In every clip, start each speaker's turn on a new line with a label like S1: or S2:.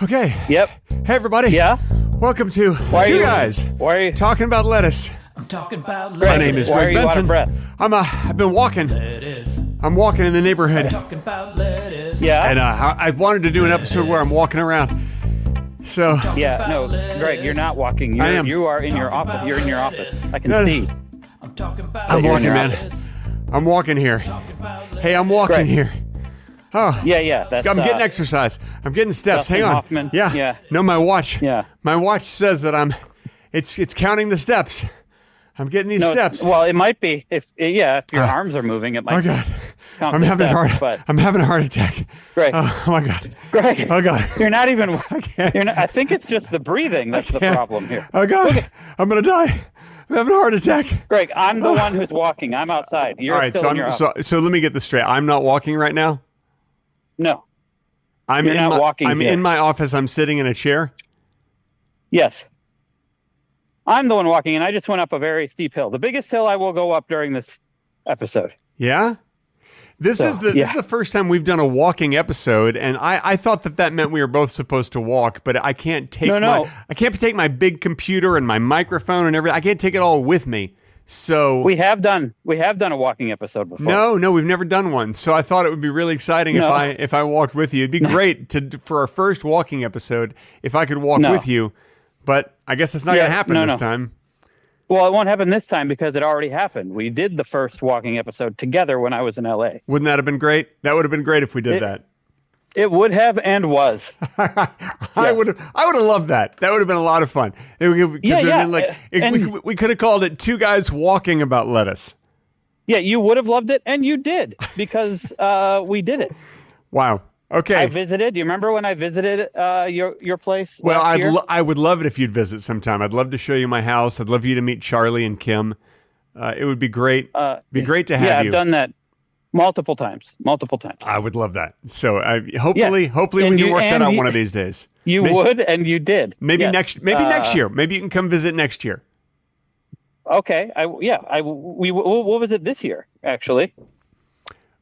S1: Okay.
S2: Yep.
S1: Hey, everybody.
S2: Yeah.
S1: Welcome to Two Guys
S2: Why are you
S1: Talking About Lettuce.
S3: I'm talking about
S1: My name is
S2: Why
S1: Greg
S2: are you
S1: Benson.
S2: out of breath?
S1: I've been walking.
S3: lettuce.
S1: I'm walking in the neighborhood,
S3: Talking about lettuce.
S2: Yeah.
S1: and I wanted to do an episode where I'm walking around. So
S2: Yeah. No, Greg, you're not walking.
S1: I am.
S2: You are in your office. You're in your office. I can
S1: No, no.
S2: see.
S3: I'm talking about
S1: I'm
S2: you're in
S1: walking,
S2: your
S1: man.
S2: office.
S1: I'm walking here. Hey, I'm walking
S2: Greg.
S1: here. Oh,
S2: Yeah. That's,
S1: I'm getting exercise. I'm getting steps.
S2: Dustin
S1: Hang on.
S2: Hoffman.
S1: Yeah.
S2: Yeah.
S1: No, my watch.
S2: Yeah.
S1: My watch says that it's counting the steps. I'm getting these
S2: No,
S1: steps.
S2: well, it might be if your arms are moving, it might.
S1: Oh God.
S2: count
S1: I'm
S2: the
S1: having
S2: steps, but
S1: I'm having a heart attack.
S2: Greg.
S1: Oh my God.
S2: Greg,
S1: Oh God.
S2: you're not even.
S1: can't.
S2: You're not, I think it's just the breathing that's the
S1: can't.
S2: problem here.
S1: Oh God. I'm gonna die. I'm having a heart attack.
S2: Greg, I'm the one who's walking. I'm outside. You're
S1: All right,
S2: still
S1: so
S2: in your office.
S1: so let me get this straight. I'm not walking right now.
S2: No.
S1: I'm
S2: You're
S1: in
S2: not
S1: my
S2: walking
S1: I'm
S2: here.
S1: in my office. I'm sitting in a chair.
S2: Yes. I'm the one walking, and I just went up a very steep hill. The biggest hill I will go up during this episode.
S1: Yeah. This is the first time we've done a walking episode, and I thought that meant we were both supposed to walk, but I can't take I can't take my big computer and my microphone and everything. I can't take it all with me. So
S2: We have done a walking episode before.
S1: No, we've never done one. So I thought it would be really exciting
S2: No.
S1: if I walked with you. It'd be great for our first walking episode if I could walk
S2: No.
S1: with you. But I guess that's not going to happen this time.
S2: Well, it won't happen this time because it already happened. We did the first walking episode together when I was in LA.
S1: Wouldn't that have been great? That would have been great if we did that.
S2: It would have and was.
S1: I would have loved that. That would have been a lot of fun. We could have called it Two Guys Walking About Lettuce.
S2: Yeah, you would have loved it, and you did because we did it.
S1: Wow. Okay.
S2: I visited. Do you remember when I visited your place?
S1: Well,
S2: last year?
S1: I would love it if you'd visit sometime. I'd love to show you my house. I'd love you to meet Charlie and Kim. It would be great. Be great to have
S2: yeah,
S1: you.
S2: I've done that multiple times.
S1: I would love that. So hopefully we can work that out one of these days.
S2: You would, and you did.
S1: Maybe
S2: Yes.
S1: next year. Maybe you can come visit next year.
S2: Okay. We'll visit this year, actually.
S1: All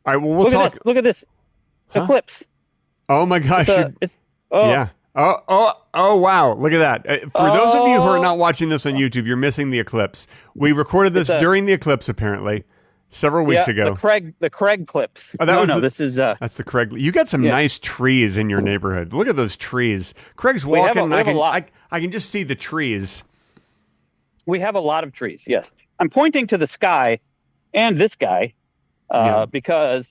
S1: right. Well, we'll talk.
S2: Look at this. Eclipse.
S1: Oh my gosh!
S2: Oh.
S1: Yeah. Oh! Wow! Look at that. For those of you who are not watching this on YouTube, you're missing the eclipse. We recorded this during the eclipse, apparently, several weeks ago.
S2: The Craig clips.
S1: Oh,
S2: this is.
S1: That's the Craig. You got some nice trees in your neighborhood. Look at those trees. Craig's walking.
S2: We have a lot.
S1: I can just see the trees.
S2: We have a lot of trees. Yes, I'm pointing to the sky, and this guy, because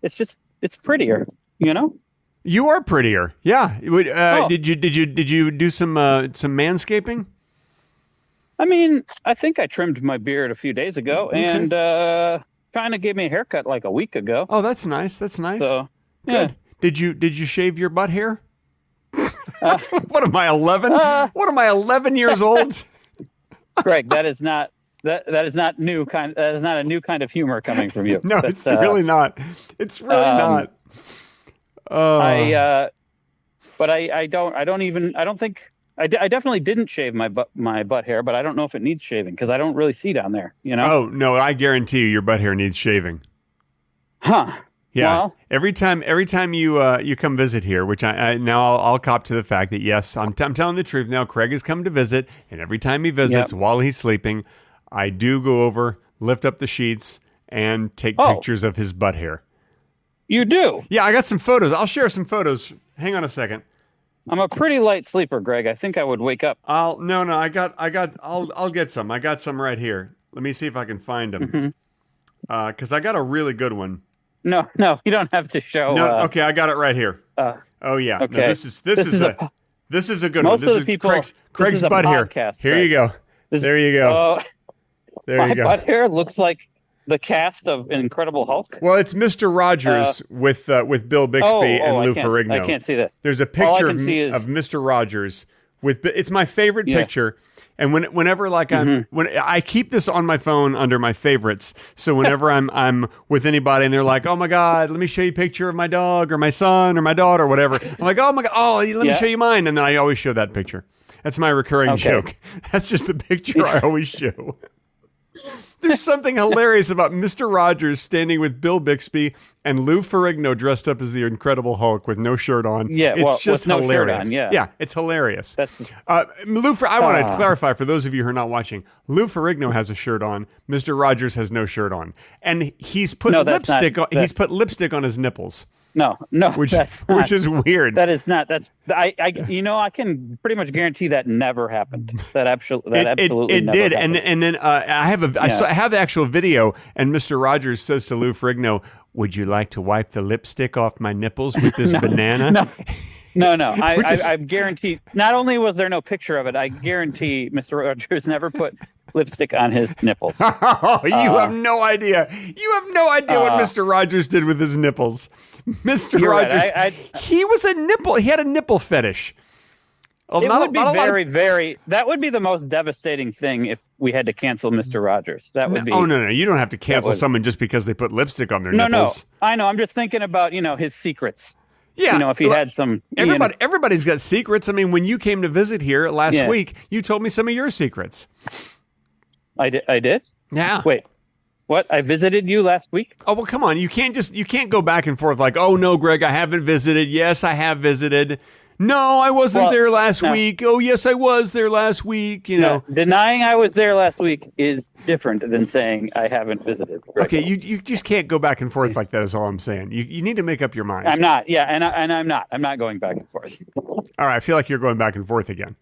S2: it's prettier. You know.
S1: You are prettier. Yeah. Did you do some manscaping?
S2: I mean, I think I trimmed my beard a few days ago, and kind of gave me a haircut like a week ago.
S1: Oh, that's nice. That's nice.
S2: So,
S1: good. Did you shave your butt hair? What am I, 11? What am I, 11 years old?
S2: Greg, that is not a new kind of humor coming from you.
S1: No, it's really not. It's really not.
S2: I definitely didn't shave my butt hair, but I don't know if it needs shaving because I don't really see down there, you know?
S1: Oh, no, I guarantee you your butt hair needs shaving.
S2: Huh.
S1: Yeah.
S2: Well,
S1: every time you come visit here, which I'll cop to the fact that yes, I'm telling the truth now. Craig has come to visit, and every time he visits while he's sleeping, I do go over, lift up the sheets, and take pictures of his butt hair.
S2: You do?
S1: Yeah, I got some photos. I'll share some photos. Hang on a second.
S2: I'm a pretty light sleeper, Greg. I think I would wake up.
S1: I'll get some. I got some right here. Let me see if I can find them. Because I got a really good one.
S2: No, you don't have to show.
S1: No, okay, I got it right here. Oh yeah.
S2: Okay.
S1: No, this is a good one.
S2: Most
S1: This
S2: of the
S1: is
S2: People.
S1: Craig's
S2: this is
S1: butt hair.
S2: podcast,
S1: Here
S2: Greg.
S1: you go. There you go. There you go.
S2: My butt hair looks like the cast of Incredible Hulk.
S1: Well, it's Mr. Rogers with Bill Bixby and Lou Ferrigno.
S2: I can't see that.
S1: There's a picture of Mr. Rogers with. It's my favorite picture. And whenever when I keep this on my phone under my favorites, so whenever I'm with anybody and they're like, "Oh my God, let me show you a picture of my dog or my son or my daughter or whatever," I'm like, "Oh my God, let me show you mine," and then I always show that picture. That's my recurring joke. That's just the picture I always show. There's something hilarious about Mr. Rogers standing with Bill Bixby and Lou Ferrigno dressed up as the Incredible Hulk with no shirt on.
S2: Yeah,
S1: it's
S2: well,
S1: just
S2: with no shirt
S1: hilarious.
S2: on, yeah.
S1: Yeah, it's hilarious.
S2: That's
S1: I want to clarify for those of you who are not watching. Lou Ferrigno has a shirt on. Mr. Rogers has no shirt on, and he's put lipstick on. He's put lipstick on his nipples.
S2: no,
S1: Which
S2: that's not,
S1: which is weird.
S2: that is not. That's I can pretty much guarantee that never happened. That absolutely
S1: it
S2: never
S1: did,
S2: happened.
S1: and then I have the actual video, and Mr. Rogers says to Lou Ferrigno, "Would you like to wipe the lipstick off my nipples with this banana?"
S2: No.
S1: is-
S2: I guarantee. Not only was there no picture of it, I guarantee Mr. Rogers never put lipstick on his nipples.
S1: Oh, you have no idea. You have no idea what Mr. Rogers did with his nipples. Mr.
S2: You're right.
S1: Rogers, he was a nipple. He had a nipple fetish.
S2: It would be very. That would be the most devastating thing if we had to cancel Mr. Rogers. That would be.
S1: Oh no! You don't have to cancel someone just because they put lipstick on their nipples.
S2: No. I know. I'm just thinking about his secrets.
S1: Yeah,
S2: if he had some.
S1: Everybody's got secrets. I mean, when you came to visit here last week, you told me some of your secrets.
S2: I did.
S1: Yeah.
S2: Wait. What? I visited you last week?
S1: Oh, well, come on. You can't go back and forth like, oh, no, Greg, I haven't visited. Yes, I have visited. No, I wasn't there last week. Oh, yes, I was there last week.
S2: Denying I was there last week is different than saying I haven't visited. Greg.
S1: Okay, you just can't go back and forth like that is all I'm saying. You need to make up your mind.
S2: I'm not. Yeah, and I'm not. I'm not going back and forth.
S1: All right, I feel like you're going back and forth again.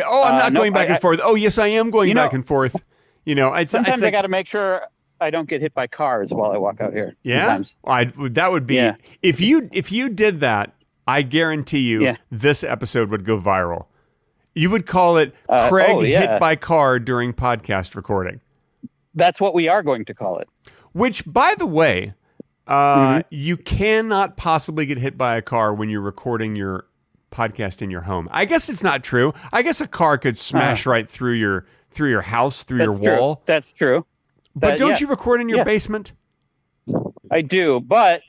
S1: Oh, I'm not going back and forth. Oh, yes, I am going back and forth.
S2: Sometimes I got to make sure I don't get hit by cars while I walk out here.
S1: Yeah, that would be if you did that. I guarantee you, this episode would go viral. You would call it Craig hit by car during podcast recording.
S2: That's what we are going to call it.
S1: Which, by the way, you cannot possibly get hit by a car when you're recording your podcast in your home. I guess it's not true. I guess a car could smash right through your house, through your wall.
S2: That's true.
S1: But don't you record in your basement?
S2: I do, but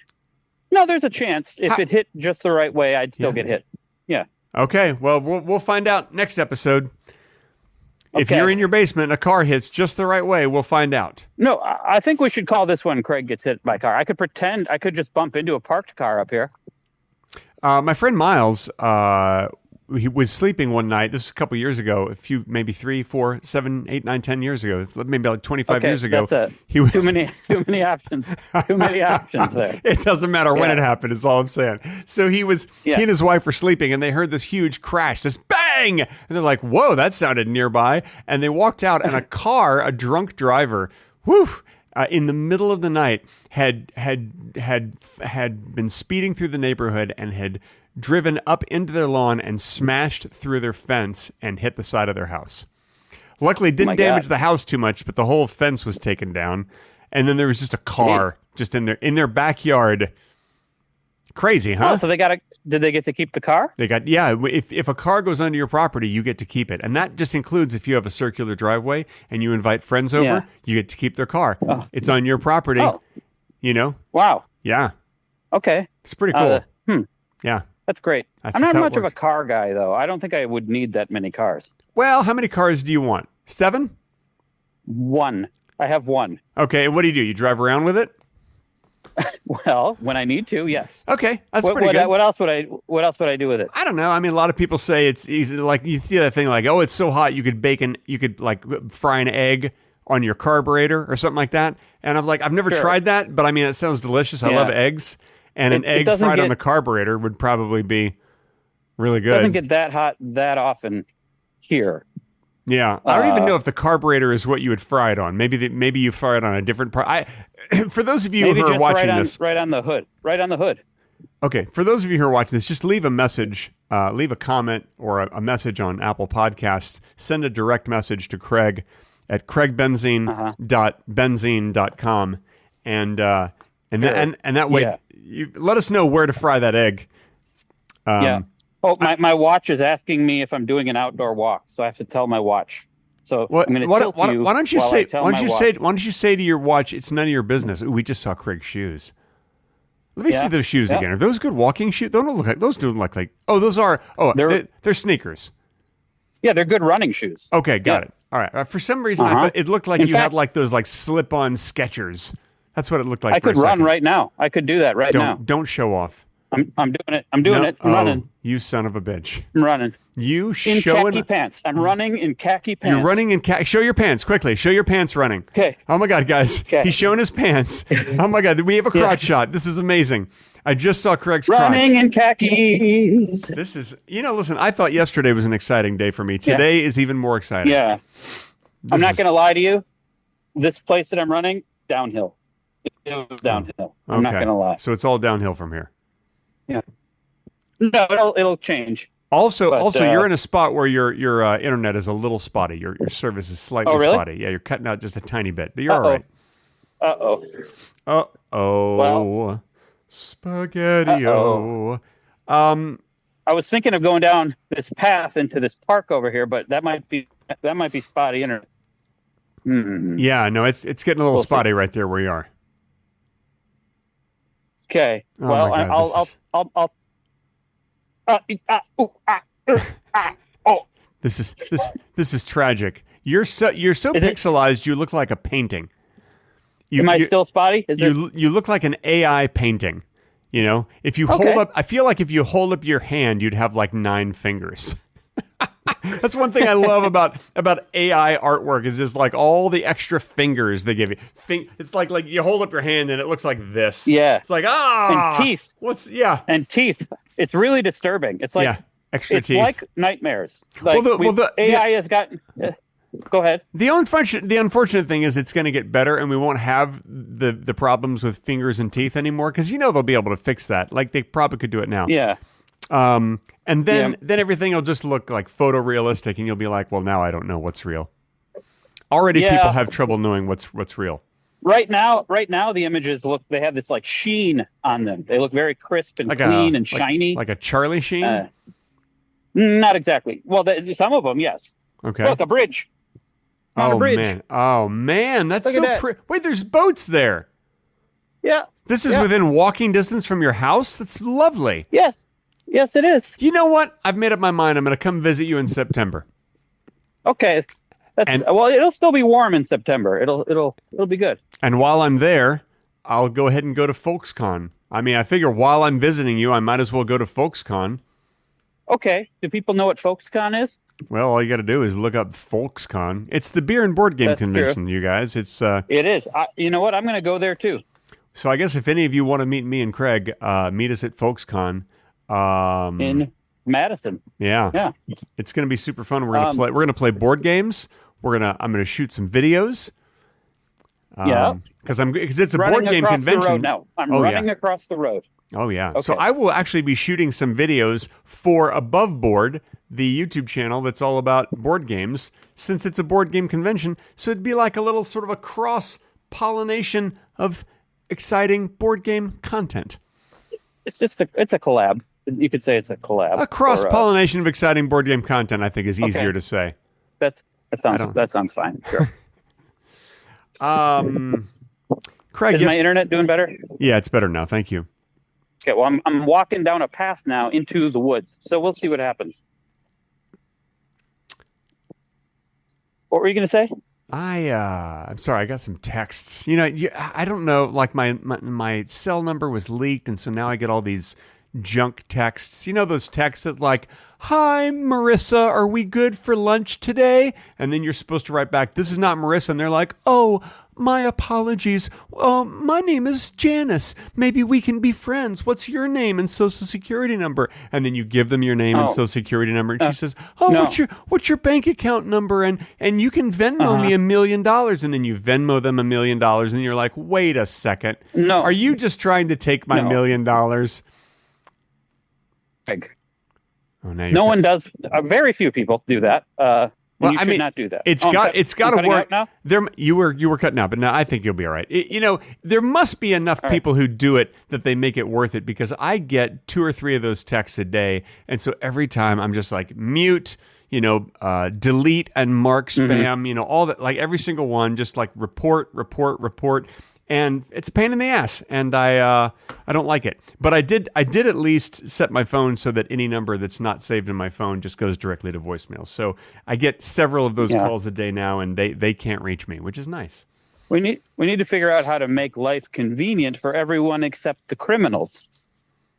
S2: no, there's a chance. If it hit just the right way, I'd still get hit. Yeah.
S1: Okay. Well, we'll find out next episode. If you're in your basement and a car hits just the right way, we'll find out.
S2: No, I think we should call this one Craig Gets Hit by a Car. I could pretend I could just bump into a parked car up here.
S1: My friend Miles, he was sleeping one night. This was a couple years ago, maybe 3, 4, 7, 8, 9, 10 years ago, maybe like 25 years ago.
S2: He was too many options. Too many options there.
S1: It doesn't matter when it happened. Is all I'm saying. So he and his wife were sleeping, and they heard this huge crash, this bang, and they're like, "Whoa, that sounded nearby." And they walked out, and a drunk driver, in the middle of the night, had been speeding through the neighborhood and had driven up into their lawn and smashed through their fence and hit the side of their house. Luckily, it didn't damage the house too much, but the whole fence was taken down. And then there was just a car just in their backyard. Crazy, huh?
S2: Oh, so did they get to keep the car?
S1: They got, if a car goes under your property, you get to keep it. And that just includes if you have a circular driveway and you invite friends over, you get to keep their car. Oh. It's on your property,
S2: Wow.
S1: Yeah.
S2: Okay.
S1: It's pretty cool. Yeah.
S2: That's great. I'm not much of a car guy, though. I don't think I would need that many cars.
S1: Well, how many cars do you want? 7?
S2: 1. I have 1.
S1: Okay, and what do? You drive around with it?
S2: Well, when I need to, yes.
S1: Okay, that's pretty good.
S2: What else would I do with it?
S1: I don't know. I mean, a lot of people say it's easy. Like you see that thing, like, oh, it's so hot, you could like fry an egg on your carburetor or something like that. And I'm like, I've never tried that, but I mean, it sounds delicious. I love eggs. And an egg fried on the carburetor would probably be really good.
S2: It doesn't get that hot that often here.
S1: Yeah. I don't even know if the carburetor is what you would fry it on. Maybe you fry it on a different part. For those of you who are watching this.
S2: Right on the hood. Right on the hood.
S1: Okay. For those of you who are watching this, just leave a message, leave a comment or a message on Apple Podcasts. Send a direct message to Craig at craigbenzine.benzine.com. And that way, you let us know where to fry that egg.
S2: Oh, my watch is asking me if I'm doing an outdoor walk, so I have to tell my watch. So I'm going to tilt you.
S1: Why don't you say to your watch, it's none of your business. Ooh, we just saw Craig's shoes. Let me see those shoes again. Are those good walking shoes? Those don't look like. Oh, those are. Oh, they're sneakers.
S2: Yeah, they're good running shoes.
S1: Okay, got it. All right. For some reason, I thought it looked like you had like those like slip-on Skechers. That's what it looked like.
S2: I could run right now. I could do that right now.
S1: Don't show off.
S2: I'm doing it. I'm doing it. I'm running.
S1: You son of a bitch.
S2: I'm running.
S1: You
S2: In
S1: showing
S2: khaki pants. I'm running in khaki pants.
S1: You're running in khaki. Show your pants quickly. Show your pants running.
S2: Okay.
S1: Oh my God, guys.
S2: Okay.
S1: He's showing his pants. Oh my God. We have a crotch shot. This is amazing. I just saw Craig's
S2: running
S1: crotch.
S2: in khakis.
S1: This is, listen, I thought yesterday was an exciting day for me. Today is even more exciting.
S2: Yeah. I'm not going to lie to you. This place that I'm running, downhill. It was downhill. I'm not going to lie.
S1: So it's all downhill from here.
S2: Yeah. No, it'll change.
S1: Also, you're in a spot where your internet is a little spotty. Your service is slightly spotty. Yeah, you're cutting out just a tiny bit, but you're all right.
S2: Well,
S1: Spaghetti-O.
S2: I was thinking of going down this path into this park over here, but that might be spotty internet. Mm-hmm.
S1: Yeah, no, it's getting a little spotty right there where you are.
S2: Okay.
S1: Oh
S2: well,
S1: my God,
S2: I'll.
S1: This is tragic. You're so pixelized. You look like a painting.
S2: Am I still spotty?
S1: You look like an AI painting. You know, if you hold up, I feel like if you hold up your hand, you'd have like 9 fingers. That's one thing I love about AI artwork is just like all the extra fingers they give you. It's like you hold up your hand and it looks like this.
S2: Yeah.
S1: It's like
S2: and teeth. And teeth. It's really disturbing. It's like
S1: extra
S2: it's
S1: teeth.
S2: like nightmares. Like the AI has gotten. Go ahead.
S1: The unfortunate thing is it's going to get better, and we won't have the problems with fingers and teeth anymore because they'll be able to fix that. Like they probably could do it now.
S2: Yeah.
S1: And then everything will just look like photorealistic, and you'll be like, well, now I don't know what's real. Already, people have trouble knowing what's real.
S2: Right now, the images they have this like sheen on them. They look very crisp and clean and shiny,
S1: like a Charlie Sheen.
S2: Not exactly. Well, some of them, yes.
S1: Okay.
S2: Look, a bridge.
S1: Man! Oh man! That's so pretty. Wait, there's boats there.
S2: Yeah.
S1: This is within walking distance from your house. That's lovely.
S2: Yes, it is.
S1: You know what? I've made up my mind. I'm going to come visit you in September.
S2: Okay. It'll still be warm in September. It'll be good.
S1: And while I'm there, I'll go ahead and go to FolksCon. I mean, I figure while I'm visiting you, I might as well go to FolksCon.
S2: Okay. Do people know what FolksCon is?
S1: Well, all you got to do is look up FolksCon. It's the beer and board game convention,
S2: true.
S1: you guys. It
S2: is. You know what? I'm going to go there too.
S1: So I guess if any of you want to meet me and Craig, meet us at FolksCon.
S2: In Madison.
S1: Yeah. It's going to be super fun. We're going to play. We're going to play board games. I'm going to shoot some videos. Because it's a board game convention.
S2: The road now. I'm running across the road.
S1: Oh yeah.
S2: Okay.
S1: So I will actually be shooting some videos for Above Board, the YouTube channel that's all about board games, since it's a board game convention. So it'd be like a little sort of a cross pollination of exciting board game content.
S2: It's a collab. You could say it's a collab.
S1: A cross pollination of exciting board game content, I think, is easier to say.
S2: That sounds fine. Sure.
S1: Craig,
S2: is my internet doing better?
S1: Yeah, it's better now. Thank you.
S2: Okay, well, I'm walking down a path now into the woods, so we'll see what happens. What were you going to say?
S1: I'm sorry, I got some texts. I don't know, like my cell number was leaked, and so now I get all these junk texts. You know those texts that like, "Hi, Marissa, are we good for lunch today?" And then you're supposed to write back, "This is not Marissa," and they're like, "Oh, my apologies. My name is Janice. Maybe we can be friends. What's your name and social security number?" And then you give them your name and social security number, and she says, no. what's your bank account number? And you can Venmo me $1 million. And then you Venmo them $1 million, and you're like, wait a second.
S2: No.
S1: Are you just trying to take my $1 million? Oh, no one
S2: does. Very few people do that. You should not do that.
S1: It's got to work.
S2: Now?
S1: You were cutting out, but no, I think you'll be all right. There must be enough people who do it that they make it worth it, because I get 2 or 3 of those texts a day, and so every time I'm just like mute, delete and mark spam, all that, like every single one, just like report. and it's a pain in the ass, and I don't like it. But I did at least set my phone so that any number that's not saved in my phone just goes directly to voicemail. So I get several of those calls a day now, and they can't reach me, which is nice.
S2: We need to figure out how to make life convenient for everyone except the criminals.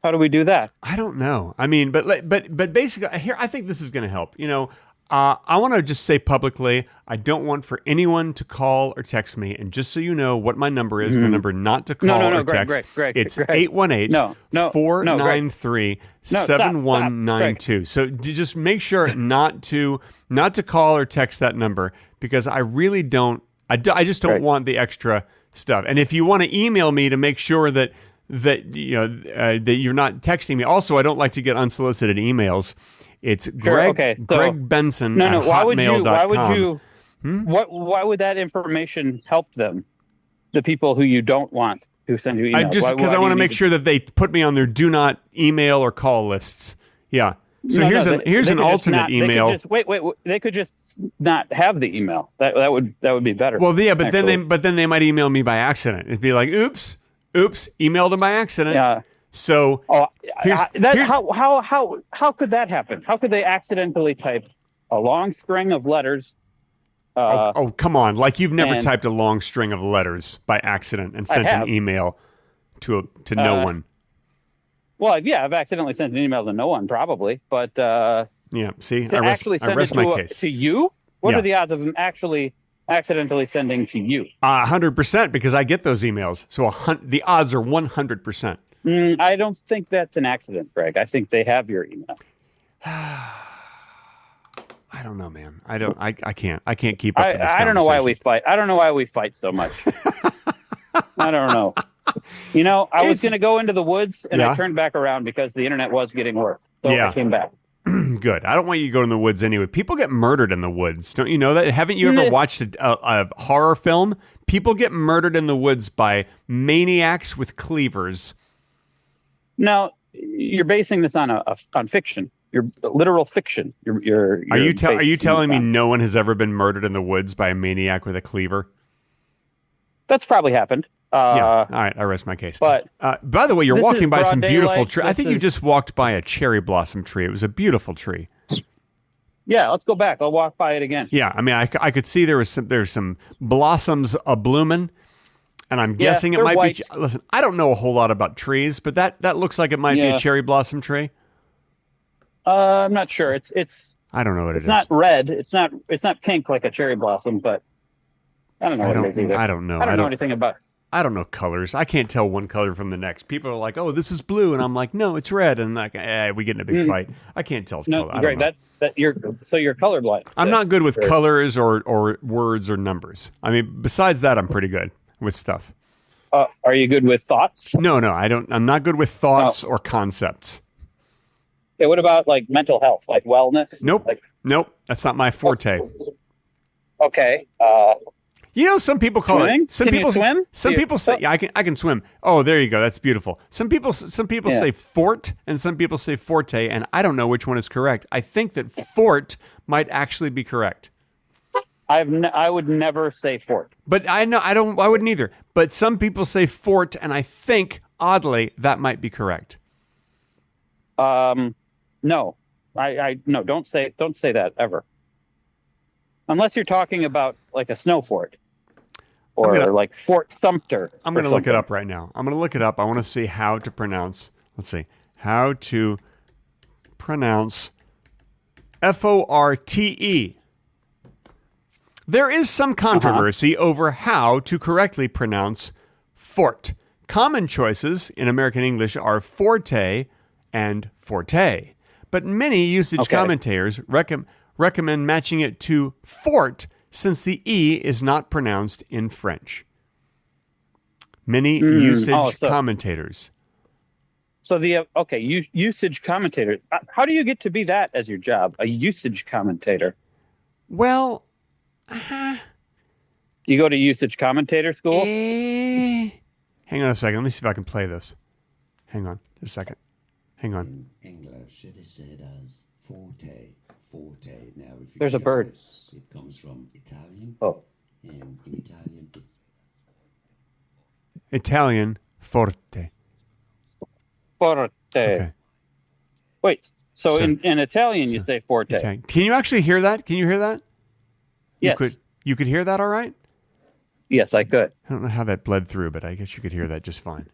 S2: How do we do that?
S1: I don't know. I mean, but basically, here I think this is going to help. I want to just say publicly, I don't want for anyone to call or text me. And just so you know what my number is, the number not to call or text, it's 818-493-7192. So just make sure not to call or text that number, because I really don't. I just don't want the extra stuff. And if you want to email me to make sure that that you're not texting me. Also, I don't like to get unsolicited emails. It's Greg Benson at hotmail.com.
S2: Why would that information help them? The people who you don't want who send you emails.
S1: Because I want to make sure that they put me on their do not email or call lists. Yeah. So here's an alternate email.
S2: They could just not have the email. That would be better.
S1: Well, yeah, but then they might email me by accident. It'd be like, oops, emailed them by accident. Yeah. So
S2: how could that happen? How could they accidentally type a long string of letters?
S1: Come on! Like you've never typed a long string of letters by accident and sent an email to no one.
S2: Well, yeah, I've accidentally sent an email to no one, probably. But
S1: yeah, see, I rest my case.
S2: To you? What are the odds of them actually accidentally sending to you?
S1: 100%, because I get those emails. So the odds are 100%.
S2: I don't think that's an accident, Greg. I think they have your email.
S1: I don't know, man. I can't keep up with this
S2: I don't know why we fight. I don't know why we fight so much. I don't know. I was going to go into the woods, and I turned back around because the internet was getting worse. So I came back.
S1: Good. I don't want you to go in the woods anyway. People get murdered in the woods. Don't you know that? Haven't you ever watched a horror film? People get murdered in the woods by maniacs with cleavers.
S2: Now, you're basing this on fiction. Your literal fiction.
S1: Are you telling me no one has ever been murdered in the woods by a maniac with a cleaver?
S2: That's probably happened.
S1: All right, I rest my case.
S2: But
S1: by the way, you're walking by some beautiful tree. I think you just walked by a cherry blossom tree. It was a beautiful tree.
S2: Yeah, let's go back. I'll walk by it again.
S1: Yeah, I mean, I could see there's some blossoms a blooming, and I'm guessing it might white. Be. Listen, I don't know a whole lot about trees, but that looks like it might be a cherry blossom tree.
S2: I'm not sure. It's.
S1: I don't know what it is.
S2: It's not red. It's not pink like a cherry blossom, but I don't know what it is either.
S1: I don't know.
S2: I don't know anything about.
S1: I don't know colors. I can't tell one color from the next. People are like, "Oh, this is blue," and I'm like, "No, it's red." And like, we get in a big fight. I can't tell.
S2: No,
S1: color.
S2: Great. You're colorblind.
S1: I'm not good with colors or words or numbers. I mean, besides that, I'm pretty good with stuff.
S2: Are you good with thoughts?
S1: No, I don't. I'm not good with thoughts or concepts.
S2: Okay, what about like mental health, like wellness?
S1: Nope. That's not my forte.
S2: Okay.
S1: Some people call
S2: swimming?
S1: it. Some people
S2: swim.
S1: Some people say, "Yeah, I can swim." Oh, there you go. That's beautiful. Some people say fort, and some people say forte, and I don't know which one is correct. I think that fort might actually be correct.
S2: I would never say fort.
S1: But I wouldn't either. But some people say fort, and I think oddly that might be correct.
S2: No. No, don't say that ever. Unless you're talking about like a snow fort or like Fort Sumter.
S1: I'm going to look it up right now. I want to see how to pronounce. Let's see. How to pronounce FORTE. There is some controversy over how to correctly pronounce fort. Common choices in American English are forte and forte, but many usage commentators recommend matching it to fort since the E is not pronounced in French. Many usage commentators.
S2: So usage commentator. How do you get to be that as your job? A usage commentator.
S1: Well,
S2: you go to usage commentator school?
S1: Hang on a second. Let me see if I can play this. Hang on just a second. Hang on.
S4: In English, it is said as forte. Forte. Now, if you
S2: There's a bird.
S4: It comes from Italian.
S2: Oh.
S4: And in Italian,
S1: Italian, forte.
S2: Forte.
S1: Okay.
S2: Wait. So,
S1: So-
S2: in Italian, you say forte.
S1: Italian. Can you actually hear that? Can you hear that?
S2: Yes.
S1: You could hear that all right?
S2: Yes, I could.
S1: I don't know how that bled through, but I guess you could hear that just fine.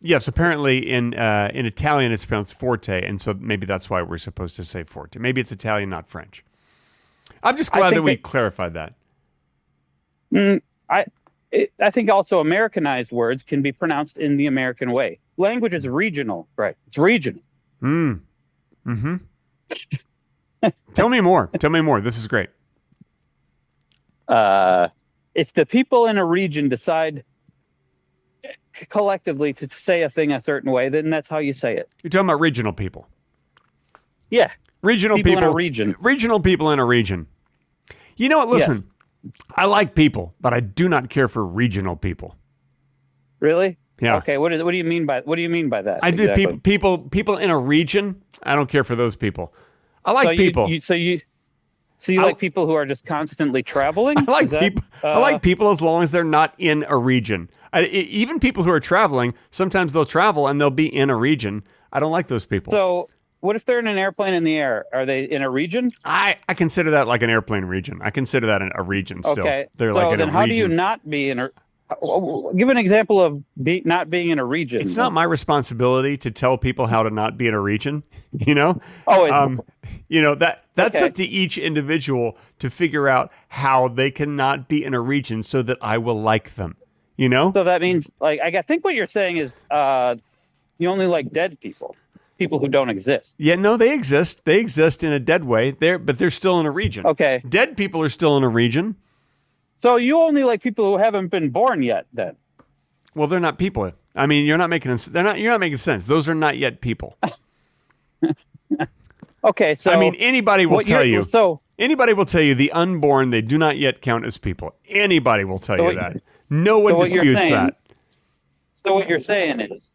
S1: Yes, apparently in Italian it's pronounced forte, and so maybe that's why we're supposed to say forte. Maybe it's Italian, not French. I'm just glad that we clarified that.
S2: I think also Americanized words can be pronounced in the American way. Language is regional, right? It's regional.
S1: Mm-hmm. Tell me more. Tell me more. This is great.
S2: If the people in a region decide collectively to say a thing a certain way, then that's how you say it.
S1: You're talking about regional people.
S2: Yeah.
S1: Regional
S2: People
S1: people
S2: in a region.
S1: Regional people in a region. You know what? Listen, I like people, but I do not care for regional people.
S2: Really?
S1: Yeah.
S2: Okay. What do you mean by that?
S1: I do
S2: exactly?
S1: people in a region. I don't care for those people. I like people.
S2: So you like people who are just constantly traveling?
S1: I like people. I like people as long as they're not in a region. Even people who are traveling, sometimes they'll travel and they'll be in a region. I don't like those people.
S2: So, what if they're in an airplane in the air? Are they in a region?
S1: I consider that like an airplane region. I consider that a region still.
S2: Okay.
S1: They're
S2: so
S1: like in
S2: then
S1: a
S2: how
S1: region.
S2: do you not be in a... Give an example of not being in a region.
S1: It's not my responsibility to tell people how to not be in a region, you know?
S2: Oh,
S1: that's
S2: Okay.
S1: up to each individual to figure out how they cannot be in a region so that I will like them, you know?
S2: So that means, like, I think what you're saying is you only like dead people who don't exist.
S1: Yeah, no, they exist. They exist in a dead way. But they're still in a region.
S2: Okay.
S1: Dead people are still in a region.
S2: So you only like people who haven't been born yet, then?
S1: Well, they're not people. I mean, you're not making sense. Those are not yet people.
S2: Okay, so
S1: I mean, anybody will tell you.
S2: So
S1: Anybody will tell you the unborn, they do not yet count as people. Anybody will tell you that. No one
S2: what you're
S1: disputes
S2: saying-
S1: that.
S2: So what you're saying is